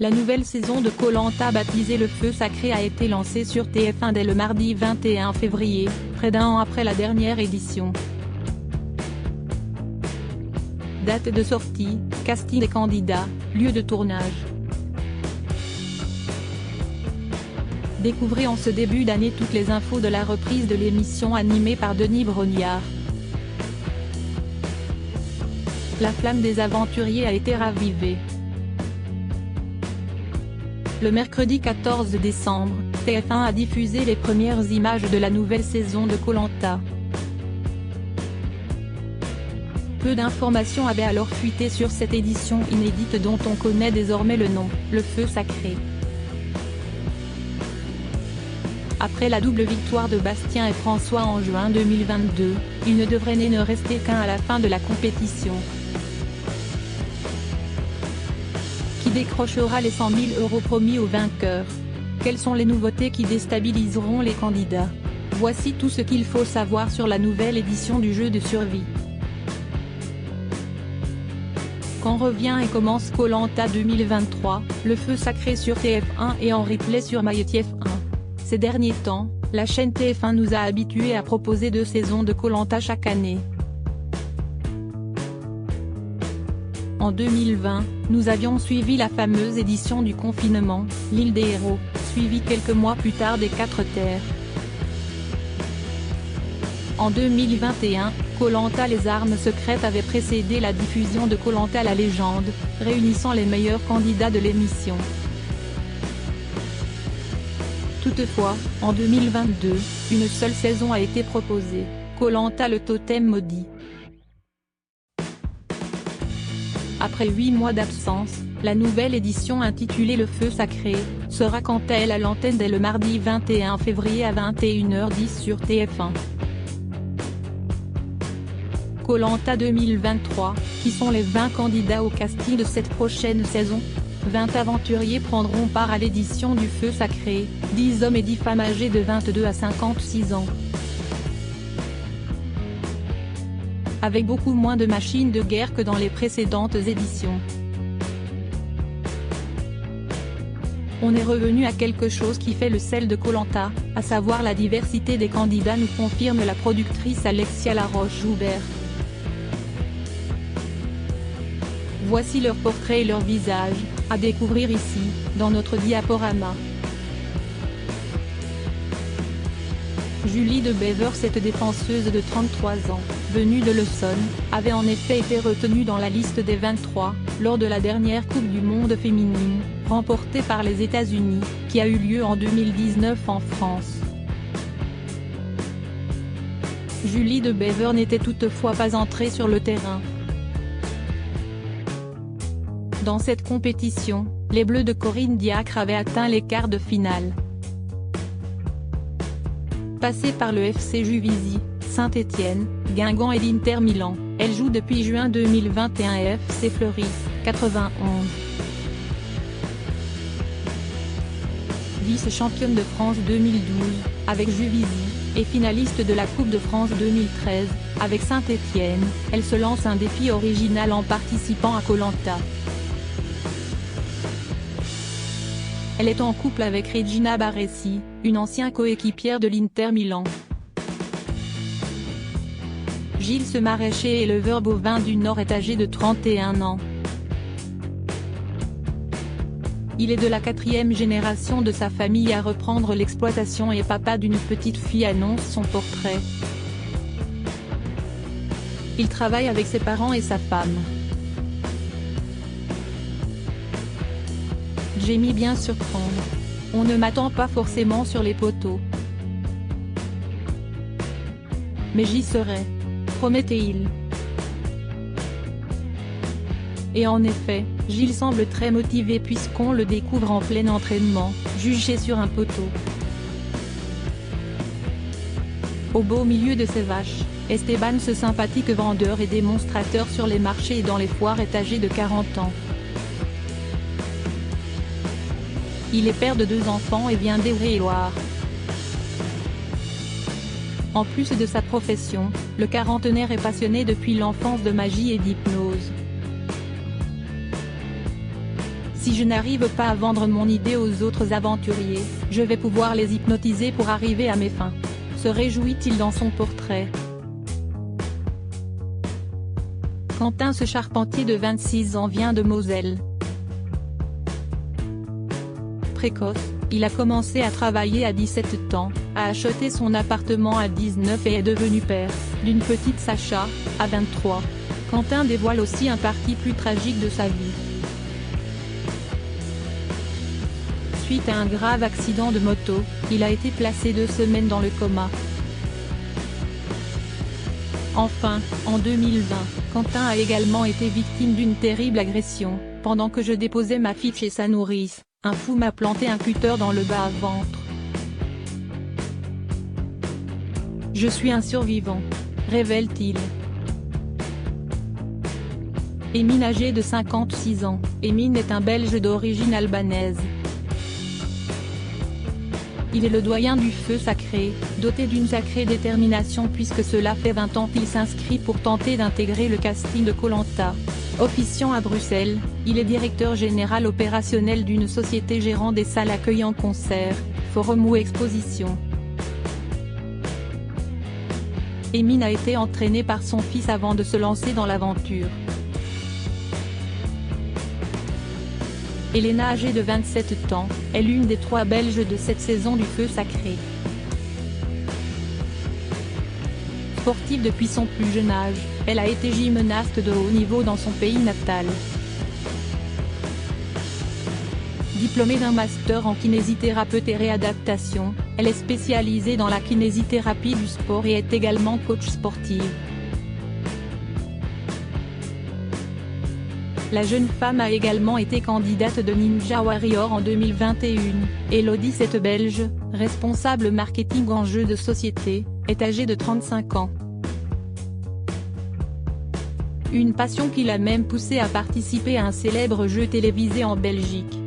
La nouvelle saison de Koh-Lanta baptisée Le Feu Sacré a été lancée sur TF1 dès le mardi 21 février, près d'un an après la dernière édition. Date de sortie, casting des candidats, lieu de tournage. Découvrez en ce début d'année toutes les infos de la reprise de l'émission animée par Denis Brognard. La flamme des aventuriers a été ravivée. Le mercredi 14 décembre, TF1 a diffusé les premières images de la nouvelle saison de Koh-Lanta. Peu d'informations avaient alors fuité sur cette édition inédite dont on connaît désormais le nom, Le Feu Sacré. Après la double victoire de Bastien et François en juin 2022, il ne devrait ne rester qu'un à la fin de la compétition. Qui décrochera les 100 000 € promis aux vainqueurs? Quelles sont les nouveautés qui déstabiliseront les candidats? Voici tout ce qu'il faut savoir sur la nouvelle édition du jeu de survie. Quand revient et commence Koh-Lanta 2023, Le Feu Sacré sur TF1 et en replay sur MyTF1. Ces derniers temps, la chaîne TF1 nous a habitués à proposer 2 saisons de Koh-Lanta chaque année. En 2020, nous avions suivi la fameuse édition du confinement, l'île des héros, suivie quelques mois plus tard des 4 terres. En 2021, Koh-Lanta les armes secrètes avait précédé la diffusion de Koh-Lanta la légende, réunissant les meilleurs candidats de l'émission. Toutefois, en 2022, une seule saison a été proposée, Koh-Lanta le totem maudit. Après 8 mois d'absence, la nouvelle édition intitulée Le Feu Sacré, sera quant à elle à l'antenne dès le mardi 21 février à 21h10 sur TF1. Koh-Lanta 2023, qui sont les 20 candidats au casting de cette prochaine saison? 20 aventuriers prendront part à l'édition du Feu Sacré, 10 hommes et 10 femmes âgés de 22 à 56 ans. Avec beaucoup moins de machines de guerre que dans les précédentes éditions. On est revenu à quelque chose qui fait le sel de Koh-Lanta, à savoir la diversité des candidats, nous confirme la productrice Alexia Laroche-Joubert. Voici leurs portraits et leurs visages, à découvrir ici, dans notre diaporama. Julie de Bever, cette défenseuse de 33 ans, venue de l'Essonne, avait en effet été retenue dans la liste des 23, lors de la dernière Coupe du Monde féminine, remportée par les États-Unis, qui a eu lieu en 2019 en France. Julie de Bever n'était toutefois pas entrée sur le terrain. Dans cette compétition, les Bleus de Corinne Diacre avaient atteint les quarts de finale. Passée par le FC Juvisy, Saint-Étienne, Guingamp et l'Inter Milan, elle joue depuis juin 2021 et FC Fleury, 91. Vice-championne de France 2012, avec Juvisy, et finaliste de la Coupe de France 2013, avec Saint-Étienne, elle se lance un défi original en participant à Koh-Lanta. Elle est en couple avec Regina Baresi, une ancienne coéquipière de l'Inter Milan. Gilles ce maraîcher éleveur bovin du Nord est âgé de 31 ans. Il est de la 4e génération de sa famille à reprendre l'exploitation et papa d'une petite fille, annonce son portrait. Il travaille avec ses parents et sa femme. J'ai mis bien surprendre. On ne m'attend pas forcément sur les poteaux. Mais j'y serai. Promettait-il. Et en effet, Gilles semble très motivé puisqu'on le découvre en plein entraînement, juché sur un poteau. Au beau milieu de ses vaches, Esteban, ce sympathique vendeur et démonstrateur sur les marchés et dans les foires, est âgé de 40 ans. Il est père de 2 enfants et vient d'Eure-et-Loir. En plus de sa profession, le quarantenaire est passionné depuis l'enfance de magie et d'hypnose. Si je n'arrive pas à vendre mon idée aux autres aventuriers, je vais pouvoir les hypnotiser pour arriver à mes fins. Se réjouit-il dans son portrait. Quentin ce charpentier de 26 ans vient de Moselle. Précoce, il a commencé à travailler à 17 ans, a acheté son appartement à 19 et est devenu père d'une petite Sacha, à 23. Quentin dévoile aussi un parti plus tragique de sa vie. Suite à un grave accident de moto, il a été placé 2 semaines dans le coma. Enfin, en 2020, Quentin a également été victime d'une terrible agression. Pendant que je déposais ma fille chez sa nourrice, un fou m'a planté un cutter dans le bas-ventre. Je suis un survivant, révèle-t-il. Emine âgé de 56 ans, Emine est un Belge d'origine albanaise. Il est le doyen du feu sacré, doté d'une sacrée détermination puisque cela fait 20 ans qu'il s'inscrit pour tenter d'intégrer le casting de Koh-Lanta. Officiant à Bruxelles, il est directeur général opérationnel d'une société gérant des salles accueillant concerts, forums ou expositions. Emine a été entraîné par son fils avant de se lancer dans l'aventure. Elena âgée de 27 ans, est l'une des 3 Belges de cette saison du feu sacré. Sportive depuis son plus jeune âge, elle a été gymnaste de haut niveau dans son pays natal. Diplômée d'un master en kinésithérapeute et réadaptation, elle est spécialisée dans la kinésithérapie du sport et est également coach sportive. La jeune femme a également été candidate de Ninja Warrior en 2021. Elodie cette Belge, responsable marketing en jeux de société, est âgée de 35 ans. Une passion qui l'a même poussée à participer à un célèbre jeu télévisé en Belgique.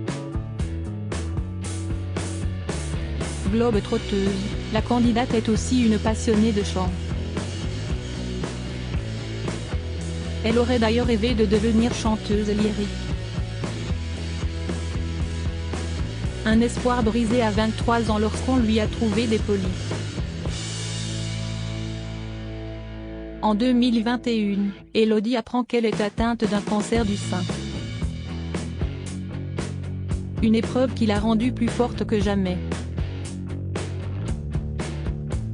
Globe-trotteuse, la candidate est aussi une passionnée de chant. Elle aurait d'ailleurs rêvé de devenir chanteuse lyrique. Un espoir brisé à 23 ans lorsqu'on lui a trouvé des polis. En 2021, Elodie apprend qu'elle est atteinte d'un cancer du sein. Une épreuve qui l'a rendue plus forte que jamais.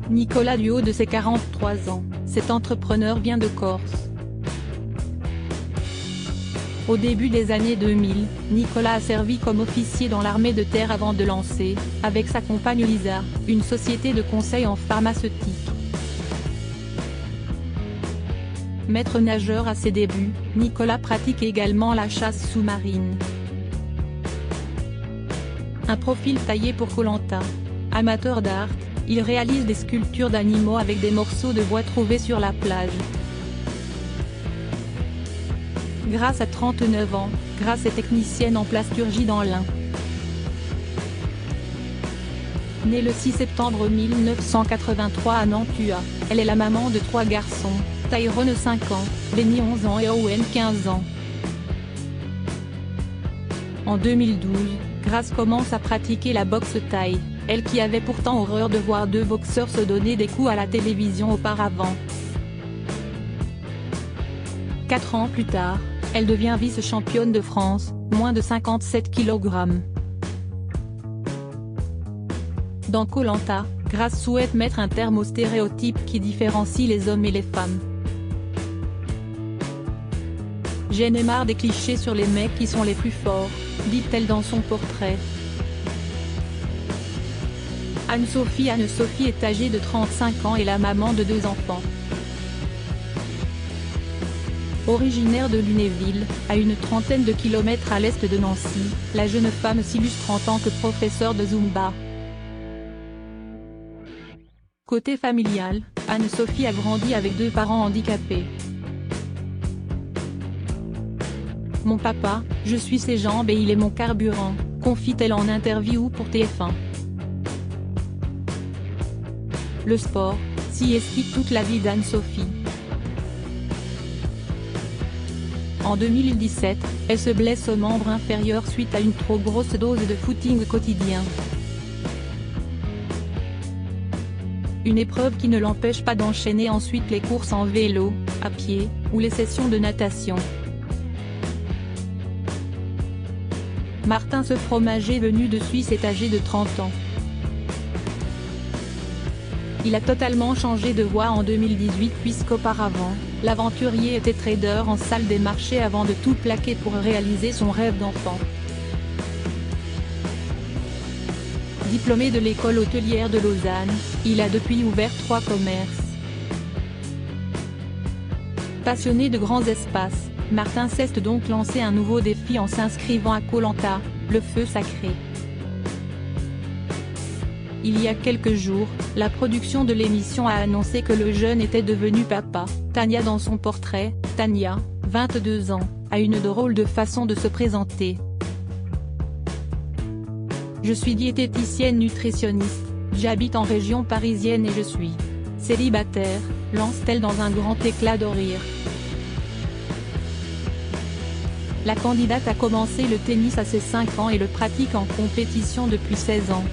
Nicolas du haut de ses 43 ans, cet entrepreneur vient de Corse. Au début des années 2000, Nicolas a servi comme officier dans l'armée de terre avant de lancer, avec sa compagne Lisa, une société de conseil en pharmaceutique. Maître nageur à ses débuts, Nicolas pratique également la chasse sous-marine. Un profil taillé pour Koh-Lanta. Amateur d'art, il réalise des sculptures d'animaux avec des morceaux de bois trouvés sur la plage. Grâce à 39 ans, Grace est technicienne en plasturgie dans l'Ain. Née le 6 septembre 1983 à Nantua, elle est la maman de 3 garçons, Tyrone 5 ans, Benny 11 ans et Owen 15 ans. En 2012, Grace commence à pratiquer la boxe thaï, elle qui avait pourtant horreur de voir 2 boxeurs se donner des coups à la télévision auparavant. 4 ans plus tard, elle devient vice-championne de France, moins de 57 kg. Dans Koh-Lanta, Grace souhaite mettre un terme aux stéréotypes qui différencient les hommes et les femmes. J'en ai marre des clichés sur les mecs qui sont les plus forts, dit-elle dans son portrait. Anne-Sophie est âgée de 35 ans et la maman de 2 enfants. Originaire de Lunéville, à une trentaine de kilomètres à l'est de Nancy, la jeune femme s'illustre en tant que professeure de Zumba. Côté familial, Anne-Sophie a grandi avec 2 parents handicapés. Mon papa, je suis ses jambes et il est mon carburant, confie-t-elle en interview pour TF1. Le sport, s'y explique toute la vie d'Anne-Sophie. En 2017, elle se blesse au membre inférieur suite à une trop grosse dose de footing quotidien. Une épreuve qui ne l'empêche pas d'enchaîner ensuite les courses en vélo, à pied, ou les sessions de natation. Martin ce fromager venu de Suisse est âgé de 30 ans. Il a totalement changé de voie en 2018 puisqu'auparavant, l'aventurier était trader en salle des marchés avant de tout plaquer pour réaliser son rêve d'enfant. Diplômé de l'école hôtelière de Lausanne, il a depuis ouvert 3 commerces. Passionné de grands espaces, Martin s'est donc lancé un nouveau défi en s'inscrivant à Koh Lanta, le feu sacré. Il y a quelques jours, la production de l'émission a annoncé que le jeune était devenu papa. Tania dans son portrait, Tania, 22 ans, a une drôle de façon de se présenter. Je suis diététicienne nutritionniste, j'habite en région parisienne et je suis célibataire, lance-t-elle dans un grand éclat de rire. La candidate a commencé le tennis à ses 5 ans et le pratique en compétition depuis 16 ans.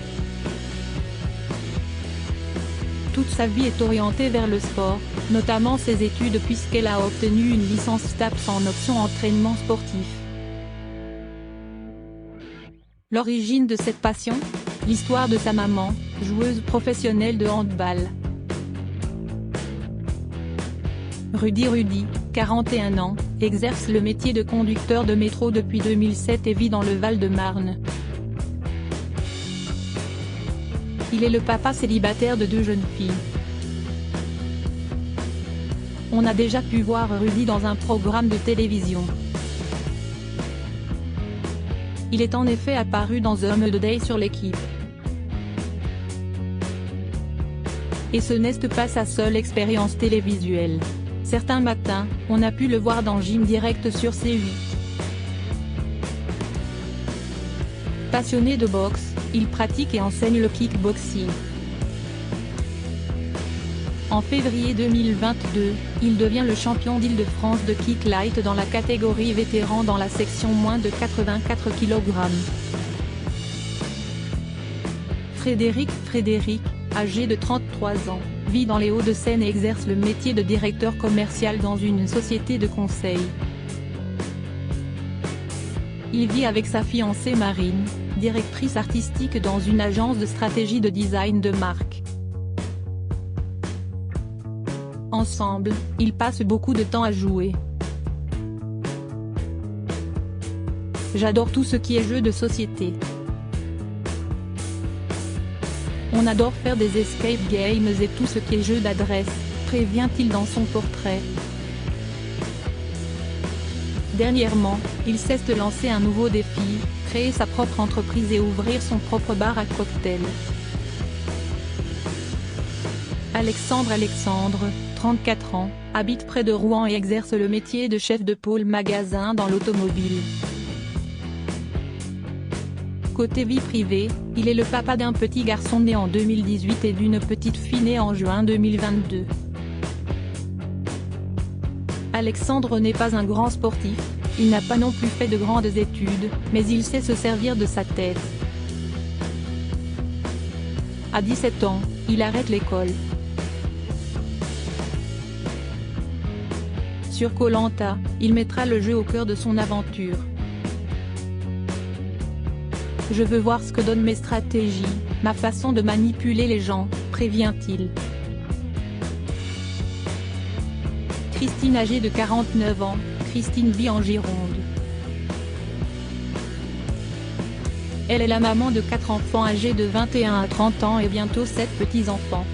Toute sa vie est orientée vers le sport, notamment ses études puisqu'elle a obtenu une licence STAPS en option entraînement sportif. L'origine de cette passion ? L'histoire de sa maman, joueuse professionnelle de handball. Rudy, 41 ans, exerce le métier de conducteur de métro depuis 2007 et vit dans le Val-de-Marne. Il est le papa célibataire de 2 jeunes filles. On a déjà pu voir Rudy dans un programme de télévision. Il est en effet apparu dans Home Day sur l'équipe. Et ce n'est pas sa seule expérience télévisuelle. Certains matins, on a pu le voir dans Gym Direct sur C8. Passionné de boxe, il pratique et enseigne le kickboxing. En février 2022, il devient le champion d'Île-de-France de kick light dans la catégorie vétéran dans la section moins de 84 kg. Frédéric, âgé de 33 ans, vit dans les Hauts-de-Seine et exerce le métier de directeur commercial dans une société de conseil. Il vit avec sa fiancée Marine, directrice artistique dans une agence de stratégie de design de marque. Ensemble, ils passent beaucoup de temps à jouer. J'adore tout ce qui est jeu de société. On adore faire des escape games et tout ce qui est jeu d'adresse, prévient-il dans son portrait. Dernièrement, il cesse de lancer un nouveau défi, créer sa propre entreprise et ouvrir son propre bar à cocktails. Alexandre, 34 ans, habite près de Rouen et exerce le métier de chef de pôle magasin dans l'automobile. Côté vie privée, il est le papa d'un petit garçon né en 2018 et d'une petite fille née en juin 2022. Alexandre n'est pas un grand sportif, il n'a pas non plus fait de grandes études, mais il sait se servir de sa tête. À 17 ans, il arrête l'école. Sur Koh Lanta, il mettra le jeu au cœur de son aventure. Je veux voir ce que donnent mes stratégies, ma façon de manipuler les gens, prévient-il. Christine, âgée de 49 ans, Christine vit en Gironde. Elle est la maman de 4 enfants âgés de 21 à 30 ans et bientôt 7 petits-enfants.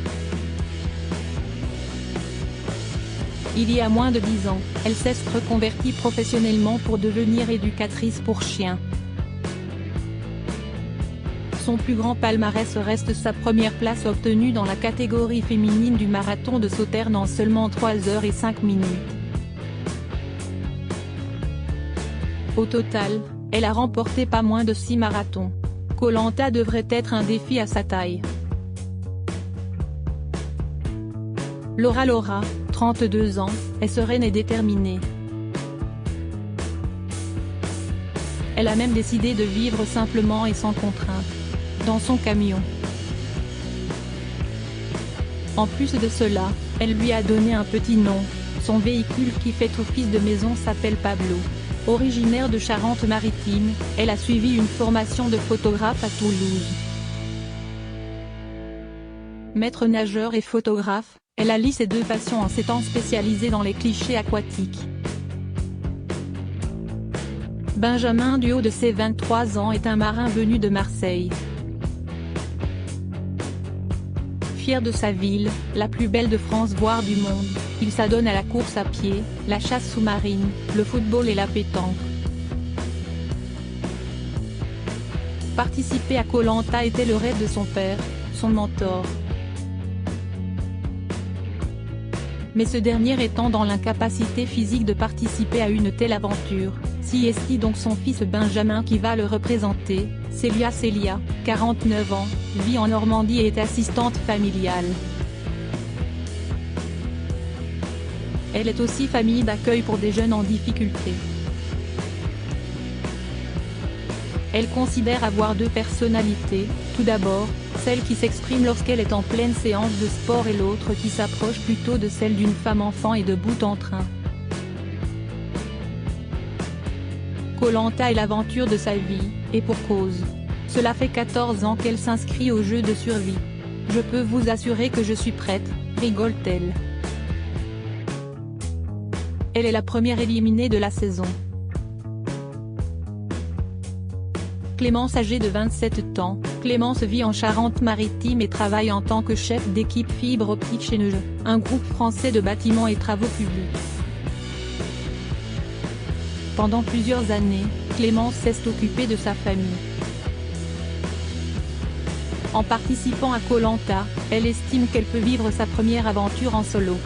Il y a moins de 10 ans, elle s'est reconvertie professionnellement pour devenir éducatrice pour chiens. Son plus grand palmarès reste sa première place obtenue dans la catégorie féminine du marathon de Sauternes en seulement 3 heures et 5 minutes. Au total, elle a remporté pas moins de 6 marathons. Koh Lanta devrait être un défi à sa taille. Laura, 32 ans, est sereine et déterminée. Elle a même décidé de vivre simplement et sans contrainte dans son camion. En plus de cela, elle lui a donné un petit nom. Son véhicule qui fait office de maison s'appelle Pablo. Originaire de Charente-Maritime, elle a suivi une formation de photographe à Toulouse. Maître nageur et photographe, elle allie ses deux passions en s'étant spécialisée dans les clichés aquatiques. Benjamin, du haut de ses 23 ans, est un marin venu de Marseille. Fier de sa ville, la plus belle de France voire du monde, il s'adonne à la course à pied, la chasse sous-marine, le football et la pétanque. Participer à Koh Lanta était le rêve de son père, son mentor. Mais ce dernier étant dans l'incapacité physique de participer à une telle aventure, Siesti donc son fils Benjamin qui va le représenter. Célia, 49 ans, vit en Normandie et est assistante familiale. Elle est aussi famille d'accueil pour des jeunes en difficulté. Elle considère avoir deux personnalités, tout d'abord, celle qui s'exprime lorsqu'elle est en pleine séance de sport et l'autre qui s'approche plutôt de celle d'une femme enfant et debout en train. Koh Lanta est l'aventure de sa vie, et pour cause. Cela fait 14 ans qu'elle s'inscrit au jeu de survie. Je peux vous assurer que je suis prête, rigole-t-elle. Elle est la première éliminée de la saison. Clémence, âgée de 27 ans, Clémence vit en Charente-Maritime et travaille en tant que chef d'équipe fibre optique chez Neuge, un groupe français de bâtiments et travaux publics. Pendant plusieurs années, Clémence s'est occupée de sa famille. En participant à Koh Lanta, elle estime qu'elle peut vivre sa première aventure en solo.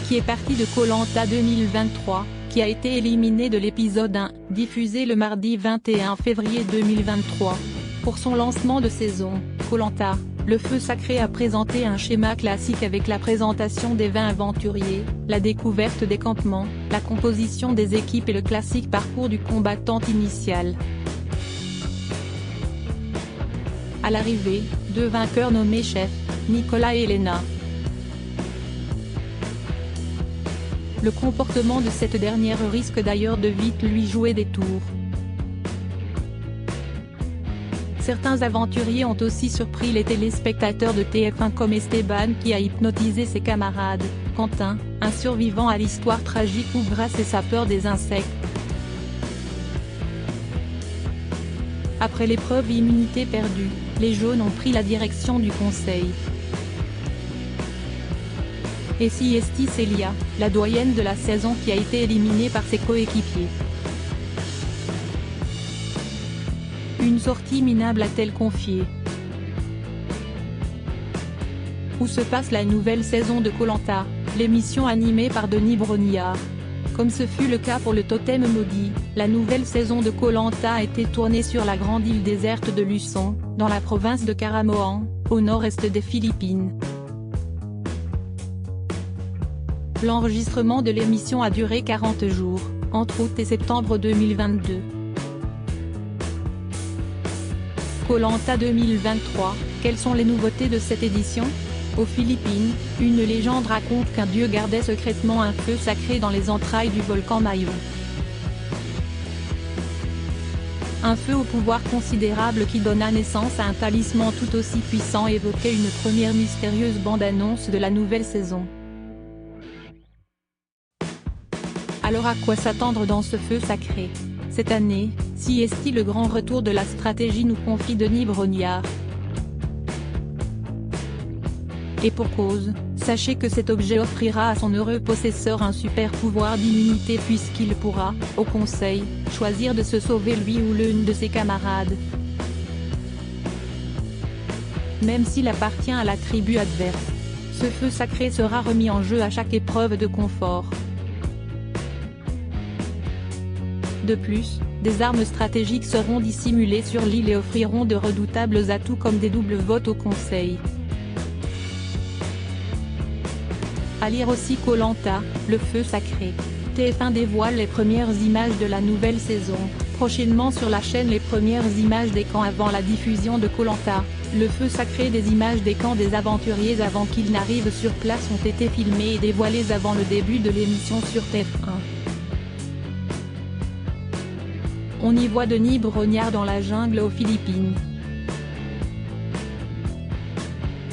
Qui est partie de Koh Lanta 2023, qui a été éliminée de l'épisode 1, diffusé le mardi 21 février 2023. Pour son lancement de saison, Koh Lanta, le feu sacré a présenté un schéma classique avec la présentation des 20 aventuriers, la découverte des campements, la composition des équipes et le classique parcours du combattant initial. À l'arrivée, deux vainqueurs nommés chefs, Nicolas et Elena. Le comportement de cette dernière risque d'ailleurs de vite lui jouer des tours. Certains aventuriers ont aussi surpris les téléspectateurs de TF1 comme Esteban qui a hypnotisé ses camarades, Quentin, un survivant à l'histoire tragique où grâce à sa peur des insectes. Après l'épreuve immunité perdue, les jaunes ont pris la direction du conseil. Et Siesti Célia, la doyenne de la saison qui a été éliminée par ses coéquipiers. Une sortie minable a-t-elle confié. Où se passe la nouvelle saison de Koh Lanta, l'émission animée par Denis Brognard. Comme ce fut le cas pour le Totem Maudit, la nouvelle saison de Koh Lanta a été tournée sur la grande île déserte de Luçon, dans la province de Caramoan, au nord-est des Philippines. L'enregistrement de l'émission a duré 40 jours, entre août et septembre 2022. Koh Lanta 2023, quelles sont les nouveautés de cette édition ? Aux Philippines, une légende raconte qu'un dieu gardait secrètement un feu sacré dans les entrailles du volcan Mayo. Un feu au pouvoir considérable qui donna naissance à un talisman tout aussi puissant évoquait une première mystérieuse bande-annonce de la nouvelle saison. Alors à quoi s'attendre dans ce feu sacré ? Cette année, Siesti le grand retour de la stratégie nous confie Denis Brognard. Et pour cause, sachez que cet objet offrira à son heureux possesseur un super pouvoir d'immunité puisqu'il pourra, au conseil, choisir de se sauver lui ou l'une de ses camarades. Même s'il appartient à la tribu adverse, ce feu sacré sera remis en jeu à chaque épreuve de confort. De plus, des armes stratégiques seront dissimulées sur l'île et offriront de redoutables atouts comme des doubles votes au conseil. À lire aussi Koh Lanta, le feu sacré. TF1 dévoile les premières images de la nouvelle saison. Prochainement sur la chaîne, les premières images des camps avant la diffusion de Koh Lanta. Le feu sacré, des images des camps des aventuriers avant qu'ils n'arrivent sur place ont été filmées et dévoilées avant le début de l'émission sur TF1. On y voit Denis Brognard dans la jungle aux Philippines.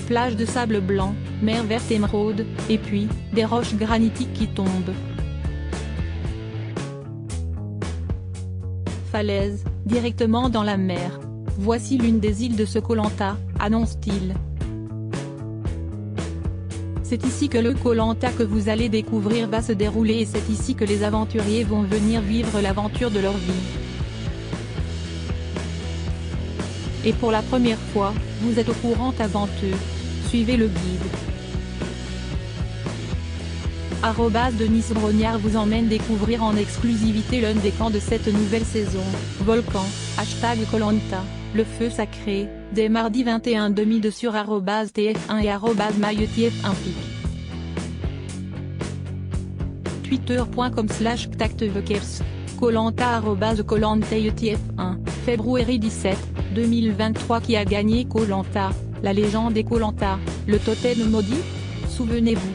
Plage de sable blanc, mer verte émeraude, et puis, des roches granitiques qui tombent. Falaise, directement dans la mer. Voici l'une des îles de ce Koh Lanta, annonce-t-il. C'est ici que le Koh Lanta que vous allez découvrir va se dérouler et c'est ici que les aventuriers vont venir vivre l'aventure de leur vie. Et pour la première fois, vous êtes au courant avant eux. Suivez le guide. Denis Brognard vous emmène découvrir en exclusivité l'un des camps de cette nouvelle saison. Volcan, #Koh Lanta, le feu sacré, dès mardi 21h02 sur @TF1 et @MyTF1pic. Twitter.com/#KohLanta Koh Lanta @KohLantaTF1, février 17, 2023. Qui a gagné Koh Lanta, la légende et Koh Lanta, le totem maudit? Souvenez-vous.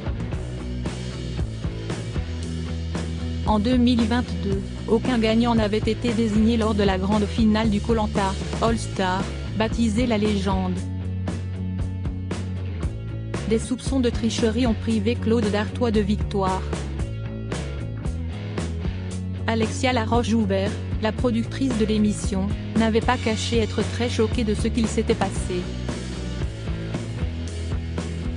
En 2022, aucun gagnant n'avait été désigné lors de la grande finale du Koh Lanta All Star, baptisée la légende. Des soupçons de tricherie ont privé Claude Dartois de victoire. Alexia Laroche-Joubert, la productrice de l'émission, n'avait pas caché être très choquée de ce qu'il s'était passé.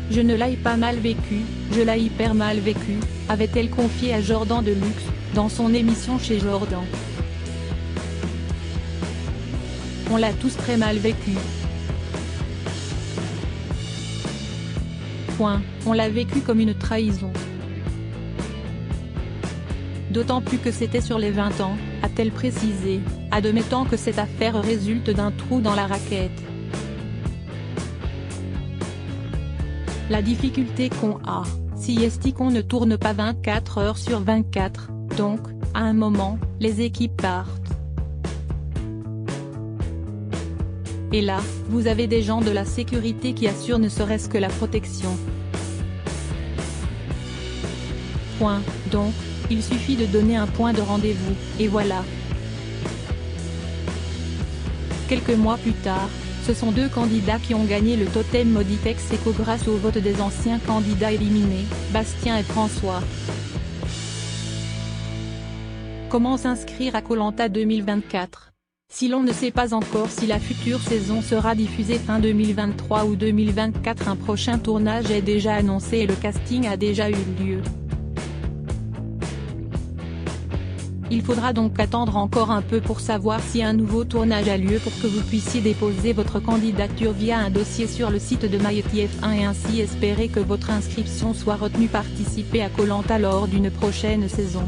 Je ne l'ai pas mal vécu, je l'ai hyper mal vécu, avait-elle confié à Jordan Deluxe, dans son émission chez Jordan. On l'a tous très mal vécu. On l'a vécu comme une trahison. D'autant plus que c'était sur les 20 ans, a-t-elle précisé, admettant que cette affaire résulte d'un trou dans la raquette. La difficulté qu'on a, si qu'on ne tourne pas 24 heures sur 24, donc, à un moment, les équipes partent. Et là, vous avez des gens de la sécurité qui assurent ne serait-ce que la protection. Donc, il suffit de donner un point de rendez-vous, et voilà. Quelques mois plus tard, ce sont deux candidats qui ont gagné le totem maudit ex-aequo grâce au vote des anciens candidats éliminés, Bastien et François. Comment s'inscrire à Koh Lanta 2024? Si l'on ne sait pas encore si la future saison sera diffusée fin 2023 ou 2024, un prochain tournage est déjà annoncé et le casting a déjà eu lieu. Il faudra donc attendre encore un peu pour savoir si un nouveau tournage a lieu pour que vous puissiez déposer votre candidature via un dossier sur le site de MyTF1 et ainsi espérer que votre inscription soit retenue. Participer à Koh Lanta lors d'une prochaine saison.